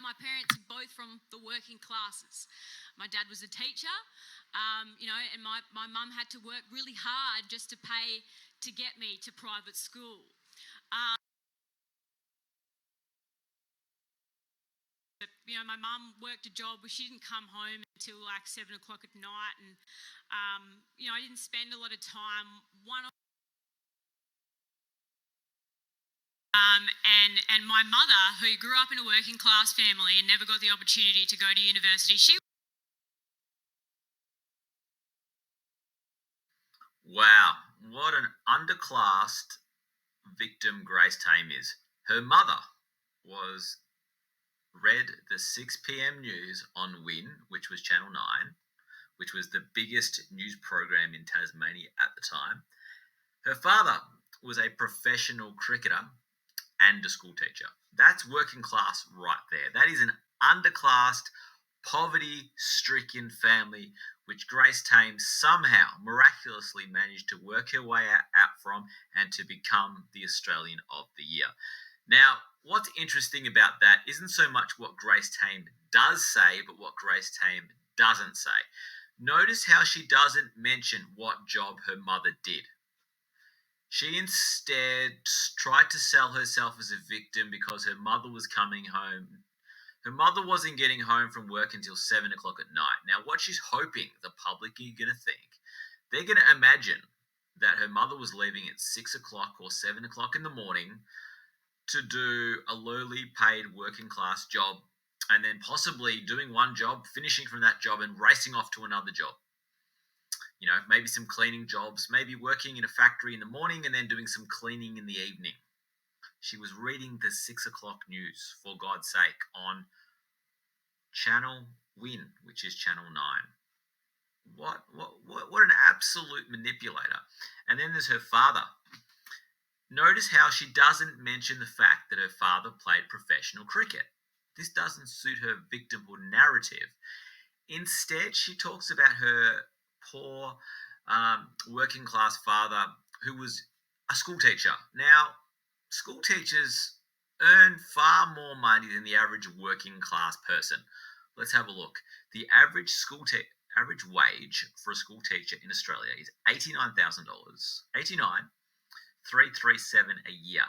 my parents are both from the working classes. My dad was a teacher, and my mum had to work really hard just to pay to get me to private school. My mum worked a job where she didn't come home until like 7 o'clock at night, and I didn't spend a lot of time and my mother, who grew up in a working class family and never got the opportunity to go to university, Wow, what an underclassed victim Grace Tame is. Her mother read the 6 p.m. news on Win, which was Channel 9, which was the biggest news program in Tasmania at the time. Her father was a professional cricketer and a school teacher. That's working class right there. That is an underclassed, poverty-stricken family which Grace Tame somehow miraculously managed to work her way out from and to become the Australian of the Year. Now, what's interesting about that isn't so much what Grace Tame does say, but what Grace Tame doesn't say. Notice how she doesn't mention what job her mother did. She instead tried to sell herself as a victim because her mother was coming home. Her mother wasn't getting home from work until 7 o'clock at night. Now, what she's hoping the public are going to think, they're going to imagine that her mother was leaving at 6 o'clock or 7 o'clock in the morning to do a lowly paid working class job and then possibly doing one job, finishing from that job and racing off to another job. Maybe some cleaning jobs, maybe working in a factory in the morning and then doing some cleaning in the evening. She was reading the 6 o'clock news, for God's sake, on Channel Win, which is Channel 9. What an absolute manipulator. And then there's her father. Notice how she doesn't mention the fact that her father played professional cricket. This doesn't suit her victimhood narrative. Instead, she talks about her poor working class father who was a school teacher. Now, school teachers earn far more money than the average working class person. Let's have a look. The average average wage for a school teacher in Australia is $89,000. $89,337 a year.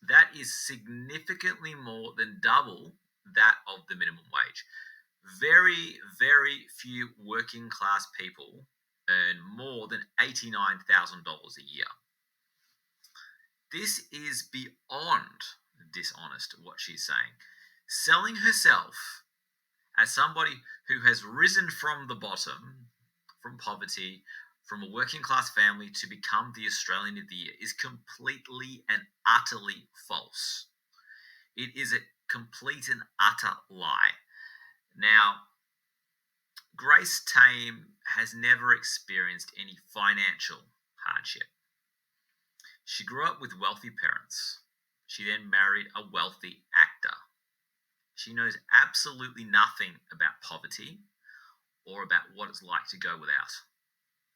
That is significantly more than double that of the minimum wage. Very, very few working class people earn more than $89,000 a year. This is beyond dishonest, what she's saying. Selling herself as somebody who has risen from the bottom, from poverty, from a working class family to become the Australian of the Year is completely and utterly false. It is a complete and utter lie. Now, Grace Tame has never experienced any financial hardship. She grew up with wealthy parents. She then married a wealthy actor. She knows absolutely nothing about poverty or about what it's like to go without.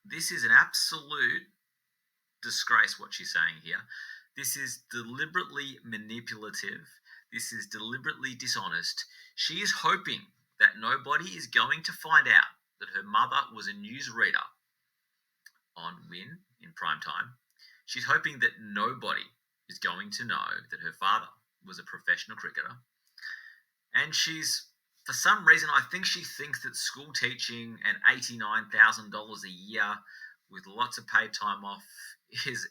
This is an absolute disgrace, what she's saying here. This is deliberately manipulative. This is deliberately dishonest. She is hoping that nobody is going to find out that her mother was a newsreader on Win in prime time. She's hoping that nobody is going to know that her father was a professional cricketer. And for some reason, I think she thinks that school teaching and $89,000 a year with lots of paid time off is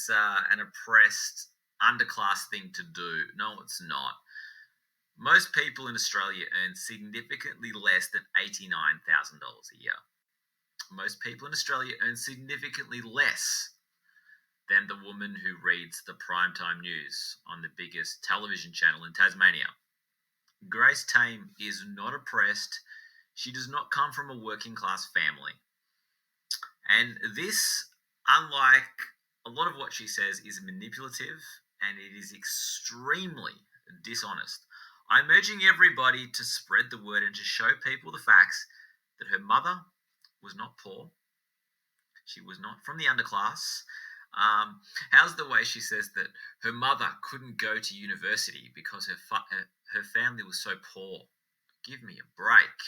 an oppressed, underclass thing to do. No, it's not. Most people in Australia earn significantly less than $89,000 a year. Most people in Australia earn significantly less than the woman who reads the primetime news on the biggest television channel in Tasmania. Grace Tame is not oppressed. She does not come from a working class family. And this, unlike a lot of what she says, is manipulative and it is extremely dishonest. I'm urging everybody to spread the word and to show people the facts that her mother was not poor. She was not from the underclass. How's the way she says that her mother couldn't go to university because her family was so poor? Give me a break.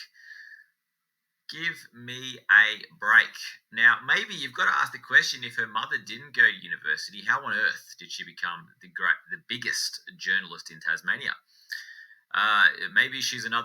Give me a break. Now, maybe you've got to ask the question: if her mother didn't go to university, how on earth did she become the biggest journalist in Tasmania? Maybe she's another